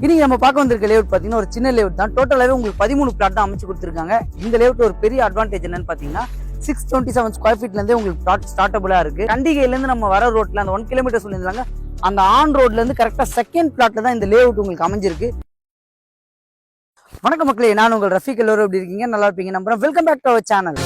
இன்னைக்கு நம்ம பார்க்க வந்திருக்க லேஅவுட் பார்த்தீங்கன்னா ஒரு சின்ன லேஅவுட் தான். டோட்டலாகவே உங்களுக்கு 13 பிளாட் தான் அமைச்சு கொடுத்துருக்காங்க. இந்த லேஅவுட் ஒரு பெரிய அட்வான்டேஜ் என்னன்னு பார்த்தீங்கன்னா 627 ஸ்கொயர் ஃபீட்லேருந்தே உங்களுக்கு பிளாட் ஸ்டார்டபுளாக இருக்கு. கண்டிகையிலேருந்து நம்ம வர ரோட்ல அந்த 1 கிலோமீட்டர் சொல்லியிருந்தாங்க, அந்த ஆன் ரோட்லேருந்து கரெக்டாக செகண்ட் பிளாட்ல தான் இந்த லேஅவுட் உங்களுக்கு அமைஞ்சிருக்கு. வணக்கம் மக்களே, நான் உங்கள் ரஃபீக். எல்லோரும் எப்படி இருக்கீங்க? நல்லா இருப்பீங்க நம்புறேன். Welcome back to our channel.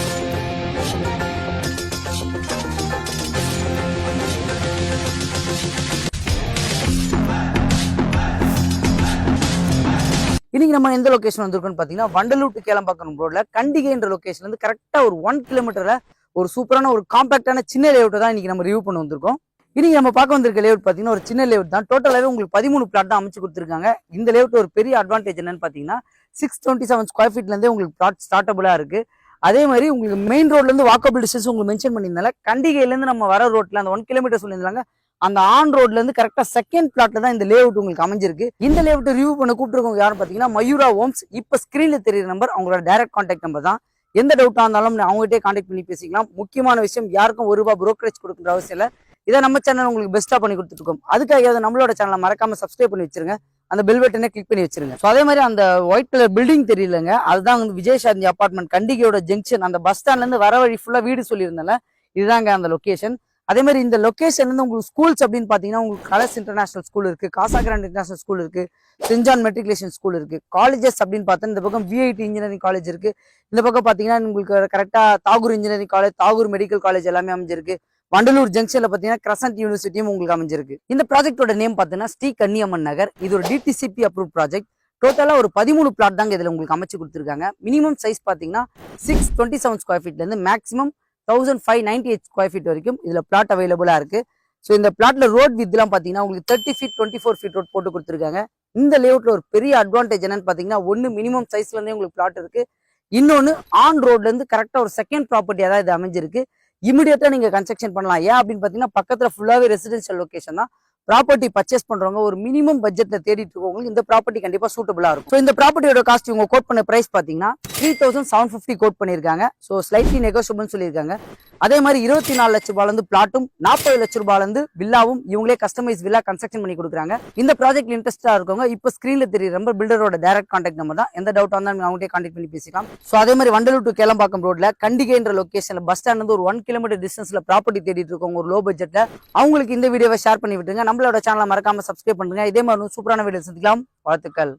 இன்னைக்கு நம்ம எந்த லொகேஷன் வந்திருக்கோம்னு பார்த்தீங்கன்னா வண்டலூர் டு கேளம்பாக்கம் ரோட்ல கண்டிகை என்ற லொகேஷன்ல இருந்து கரெக்டா ஒரு 1 கிலோமீட்டர்ல ஒரு சூப்பரான ஒரு காம்பாக்டான சின்ன லேஅவுட் தான் இன்னைக்கு நம்ம ரிவ்யூ பண்ண வந்திருக்கோம். இன்னைக்கு நம்ம பார்க்க வந்திருக்க லேஅவுட் பார்த்தீங்கன்னா ஒரு சின்ன லேஅவுட் தான். டோட்டலாகவே உங்களுக்கு 13 பிளாட் தான் அமைச்சு கொடுத்துருக்காங்க. இந்த லேஅவுட் ஒரு பெரிய அட்வான்டேஜ் என்னன்னு பார்த்தீங்கன்னா 627 ஸ்கொயர் ஃபீட்லேருந்தே உங்களுக்கு பிளாட் ஸ்டார்டபுளாக இருக்கு. அதே மாதிரி உங்களுக்கு மெயின் ரோட்ல இருந்து வாக்கபிள் டிஸ்டன்ஸ் உங்களுக்கு மென்ஷன் பண்ணியிருந்தால கண்டிகையிலேருந்து நம்ம வர ரோட்ல அந்த 1 கிலோமீட்டர் சொல்லியிருந்தாங்க, அந்த ஆன் ரோட்ல இருந்து கரெக்டா செகண்ட் பிளாட்ல தான் இந்த லேஅவுட் உங்களுக்கு அமைஞ்சிருக்கு. இந்த லேஅவுட் ரிவ்யூ பண்ண கூப்பிட்டுருக்கவங்க யாரும் பாத்தீங்கன்னா மயூரா ஹோம்ஸ். இப்ப ஸ்கிரீன்ல தெரியுற நம்பர் அவங்களோட டைரக்ட் கான்டாக்ட் நம்பர் தான். எந்த டவுட்டா இருந்தாலும் அவங்ககிட்டே கான்டாக்ட் பண்ணி பேசிக்கலாம். முக்கியமான விஷயம், யாருக்கும் ₹1 புரோக்கரேஜ் கொடுக்குற அவசியம் இல்லை. இதை நம்ம சேனல் உங்களுக்கு பெஸ்ட்டா பண்ணி கொடுத்துருக்கோம். அதுக்காக நம்மளோட சேனலை மறக்காம சப்ஸ்கிரைப் பண்ணி வச்சிருங்க, அந்த பெல் பட்டனை கிளிக் பண்ணி வச்சிருங்க. ஸோ அதே மாதிரி அந்த ஒயிட் கலர் பில்டிங் தெரியலங்க, அதுதான் வந்து விஜயசாந்தி அபார்ட்மெண்ட் கண்டிகையோட ஜங்ஷன். அந்த பஸ் ஸ்டாண்ட்ல இருந்து வர வழி ஃபுல்லா வீடு சொல்லியிருந்தால இதுதாங்க அந்த லொகேஷன். அதே மாதிரி இந்த லொகேஷன் வந்து உங்களுக்கு ஸ்கூல்ஸ் அப்படின்னு பாத்தீங்கன்னா உங்களுக்கு கலர்ஸ் இன்டர்நேஷனல் ஸ்கூல் இருக்கு, காசா கிராண்ட் இன்டர்நேஷனல் ஸ்கூல் இருக்கு, சென்ட் ஜான் மெட்ரிகுலேஷன் ஸ்கூல் இருக்கு. காலேஜஸ் அப்படின்னு பார்த்தா இந்த பக்கம் VIT இன்ஜினியரிங் காலேஜ் இருக்கு. இந்த பக்கம் பாத்தீங்கன்னா உங்களுக்கு கரெக்டா Tagore engineering college, Tagore medical college எல்லாமே அமைஞ்சிருக்கு. வண்டலூர் ஜங்ஷன்ல பாத்தீங்கன்னா கிரசன்ட் யூனிவர்சிட்டியும் உங்களுக்கு அமைஞ்சிருக்கு. இந்த ப்ராஜெக்டோட நேம் பாத்தீங்கன்னா ஸ்ரீ கன்னியம்மன் நகர். இது ஒரு DTCP அப்ரூவ் ப்ராஜெக்ட். டோட்டலா ஒரு 13 பிளாட் தாங்க இதுல உங்களுக்கு அமைச்சு கொடுத்துருக்காங்க. மினிமம் சைஸ் பாத்தீங்கன்னா 627 ஸ்கொயர் ஃபீட்ல இருந்து மேக்ஸிமம் 1598 ஸ்கொயர் ஃபீட் வரைக்கும் இதுல பிளாட் அவைலபிளா இருக்கு. ஸோ இந்த பிளாட்ல ரோட் வித்லாம் பாத்தீங்கன்னா உங்களுக்கு 30 ஃபீட் 24 ஃபீட் ரோட் போட்டு கொடுத்துருக்காங்க. இந்த லேஅவுட்ல ஒரு பெரிய அட்வான்டேஜ் என்னன்னு பாத்தீங்கன்னா ஒன்னு மினிமம் சைஸ்ல இருந்தே உங்களுக்கு பிளாட் இருக்கு, இன்னொன்னு ஆன் ரோட்ல இருந்து கரெக்டா ஒரு செகண்ட் ப்ராப்பர்ட்டியா தான் இது அமைஞ்சிருக்கு. இமிடியேட்டா நீங்க கன்ஸ்ட்ரக்ஷன் பண்ணலாம். ஏன் அப்படின்னு பாத்தீங்கன்னா பக்கத்துல ஃபுல்லாவே ரெசிடென்ஷியல் லொகேஷன் தான். ப்ராப்பர்ட்டி பர்ச்சேஸ் பண்றவங்க ஒரு மினிமம் பட்ஜெட்ல தேடிட்டு இருக்கவங்களுக்கு இந்த ப்ராப்பர்ட்டி கண்டிப்பா சூட்டபிளா இருக்கும். ஸோ இந்த ப்ராப்பர்ட்டியோட காஸ்ட் இவங்க கோட் பண்ண பிரைஸ் பாத்தீங்கன்னா 3750 கோட் பண்ணிருக்காங்க. ஸோ ஸ்லைட்லி நெகோஷியபிள்னு சொல்லியிருக்காங்க. அதே மாதிரி 24 லட்ச ரூபாயில இருந்து பிளாட்டும் 40 லட்ச ரூபாயில இருந்து வில்லாவும் இவங்களே கஸ்டமைஸ் வில்லா கன்ஸ்ட்ரக்ஷன் பண்ணி கொடுக்குறாங்க. இந்த ப்ராஜெக்ட் இன்ட்ரெஸ்டா இருக்கவங்க இப்ப ஸ்கிரீன்ல தெரியுற நம்பர் பில்டரோட டைரக்ட் கான்டாக்ட் நம்பர் தான். எந்த டவுட் வந்தாலும் அவங்ககிட்ட கான்டாக்ட் பண்ணி பேசிக்கலாம். ஸோ அதே மாதிரி வண்டலூர் டு கேளம்பாக்கம் ரோட்ல கண்டிகைன்ற லொகேஷன்ல பஸ் ஸ்டாண்ட் வந்து ஒரு 1 கிலோமீட்டர் டிஸ்டன்ஸ்ல ப்ராப்பர்ட்டி தேடிட்டு இருக்கவங்க ஒரு லோ பட்ஜெட்ல அவங்களுக்கு இந்த வீடியோவை ஷேர் பண்ணி விட்டுருங்க. நம்மளோட சேனலை மறக்காம சப்ஸ்கிரைப் பண்ணுங்க. இதே மாதிரி சூப்பரான வீடியோ சந்திக்கலாம். வாழ்த்துக்கள்.